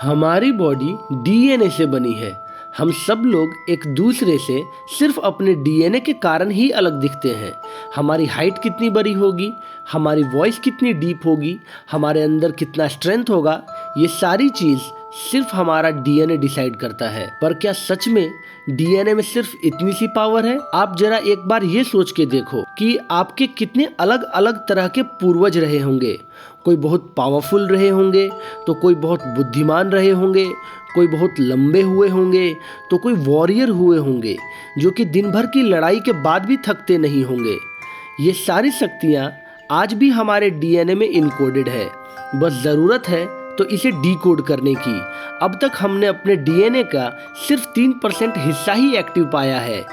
हमारी body DNA से बनी है। हम सब लोग एक दूसरे से सिर्फ अपने डीएनए के कारण ही अलग दिखते हैं। हमारी हाइट कितनी बड़ी होगी, हमारी वॉइस कितनी डीप होगी, हमारे अंदर कितना स्ट्रेंथ होगा, ये सारी चीज़ सिर्फ हमारा डीएनए डिसाइड करता है। पर क्या सच में डीएनए में सिर्फ इतनी सी पावर है? आप जरा एक बार ये सोच के देखो कि आपके कितने अलग अलग तरह के पूर्वज रहे होंगे। कोई बहुत पावरफुल रहे होंगे, तो कोई बहुत बुद्धिमान रहे होंगे, कोई बहुत लंबे हुए होंगे, तो कोई वॉरियर हुए होंगे जो कि दिन भर की लड़ाई के बाद भी थकते नहीं होंगे। ये सारी शक्तियाँ आज भी हमारे डीएनए में इनकोडेड है। बस ज़रूरत है तो इसे डिकोड करने की। अब तक हमने अपने डीएनए का सिर्फ 3% हिस्सा ही एक्टिव पाया है,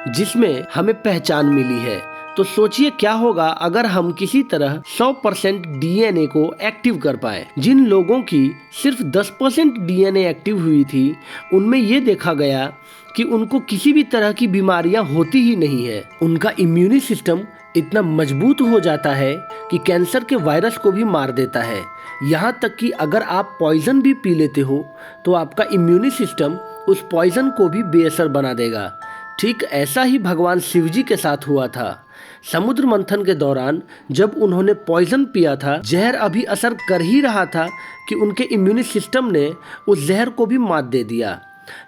जिसमें हमें पहचान मिली है। तो सोचिए क्या होगा अगर हम किसी तरह 100% डीएनए को एक्टिव कर पाए। जिन लोगों की सिर्फ 10% डीएनए एक्टिव हुई थी, उनमें ये देखा गया कि उनको किसी भी तरह की बीमारियां होती ही नहीं है। उनका इम्यूनी सिस्टम इतना मजबूत हो जाता है कि कैंसर के वायरस को भी मार देता है। यहाँ तक कि अगर आप पॉइजन भी पी लेते हो तो आपका इम्यूनी सिस्टम उस पॉइजन को भी बेअसर बना देगा। ठीक ऐसा ही भगवान शिव जी के साथ हुआ था। समुद्र मंथन के दौरान जब उन्होंने पॉइजन पिया था, जहर अभी असर कर ही रहा था कि उनके इम्यूनी सिस्टम ने उस जहर को भी मात दे दिया।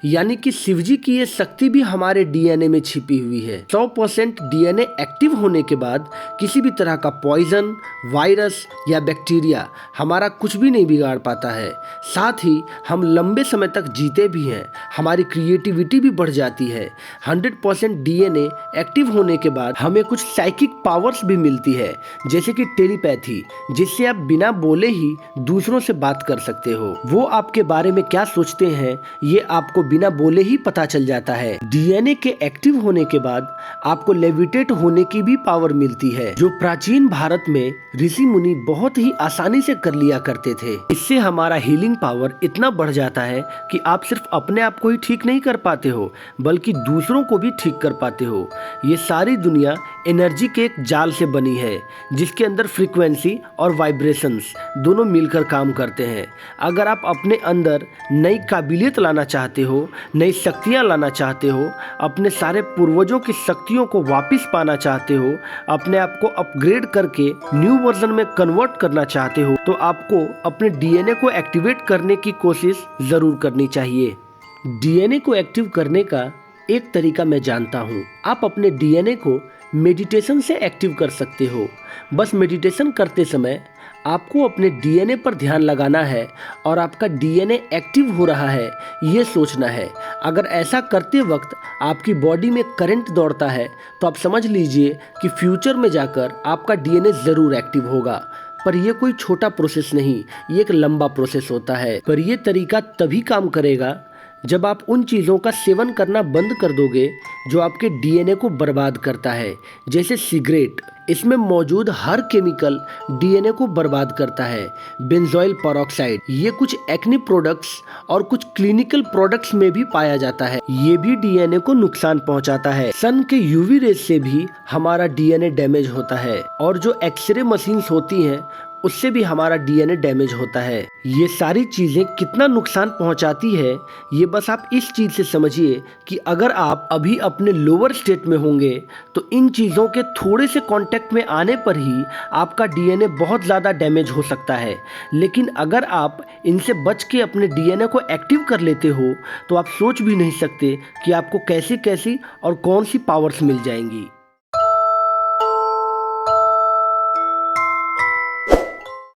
यानी कि शिवजी की ये शक्ति भी हमारे डीएनए में छिपी हुई है। 100% डीएनए एक्टिव होने के बाद किसी भी तरह का पॉइजन, वायरस या बैक्टीरिया हमारा कुछ भी नहीं बिगाड़ पाता है। साथ ही हम लंबे समय तक जीते भी हैं। हमारी क्रिएटिविटी भी बढ़ जाती है। 100% डीएनए एक्टिव होने के बाद हमें कुछ साइकिक पावर्स भी मिलती है, जैसे कि टेलीपैथी, जिससे आप बिना बोले ही दूसरों से बात कर सकते हो। वो आपके बारे में क्या सोचते हैं ये आपको बिना बोले ही पता चल जाता है। डीएनए के एक्टिव होने के बाद आपको लेविटेट होने की भी पावर मिलती है, जो प्राचीन भारत में ऋषि मुनि बहुत ही आसानी से कर लिया करते थे। इससे हमारा हीलिंग पावर इतना बढ़ जाता है कि आप सिर्फ अपने आप को ही ठीक नहीं कर पाते हो, बल्कि दूसरों को भी ठीक कर पाते हो। ये सारी दुनिया एनर्जी के एक जाल से बनी है, जिसके अंदर फ्रीक्वेंसी और वाइब्रेशंस दोनों मिलकर काम करते हैं। अगर आप अपने अंदर नई काबिलियत लाना चाहते हो, नई शक्तियाँ लाना चाहते हो, अपने सारे पूर्वजों की शक्तियों को वापस पाना चाहते हो, अपने आप को अपग्रेड करके न्यू वर्जन में कन्वर्ट करना चाहते हो, तो आपको अपने डीएनए को एक्टिवेट करने की कोशिश जरूर करनी चाहिए। डीएनए को एक्टिव करने का एक तरीका मैं जानता हूँ। आप अपने डीएनए को मेडिटेशन से एक्टिव कर सकते हो। बस मेडिटेशन करते समय आपको अपने डीएनए पर ध्यान लगाना है और आपका डीएनए एक्टिव हो रहा है ये सोचना है। अगर ऐसा करते वक्त आपकी बॉडी में करंट दौड़ता है तो आप समझ लीजिए कि फ्यूचर में जाकर आपका डीएनए ज़रूर एक्टिव होगा। पर यह कोई छोटा प्रोसेस नहीं, ये एक लंबा प्रोसेस होता है। पर यह तरीका तभी काम करेगा जब आप उन चीज़ों का सेवन करना बंद कर दोगे जो आपके डीएनए को बर्बाद करता है, जैसे सिगरेट। इसमें मौजूद हर केमिकल डीएनए को बर्बाद करता है। बेंजोइल पेरोक्साइड, ये कुछ एक्ने प्रोडक्ट्स और कुछ क्लिनिकल प्रोडक्ट्स में भी पाया जाता है। ये भी डीएनए को नुकसान पहुंचाता है। सन के यूवी रेज से भी हमारा डीएनए डैमेज होता है, और जो एक्सरे मशीन्स होती हैं उससे भी हमारा डीएनए डैमेज होता है। ये सारी चीजें कितना नुकसान पहुंचाती है, ये बस आप इस चीज से समझिए कि अगर आप अभी अपने लोअर स्टेट में होंगे तो इन चीजों के थोड़े से कांटेक्ट में आने पर ही आपका डीएनए बहुत ज्यादा डैमेज हो सकता है। लेकिन अगर आप इनसे बच के अपने डीएनए को एक्टिव कर लेते हो तो आप सोच भी नहीं सकते कि आपको कैसी कैसी और कौन सी पावर्स मिल जाएंगी।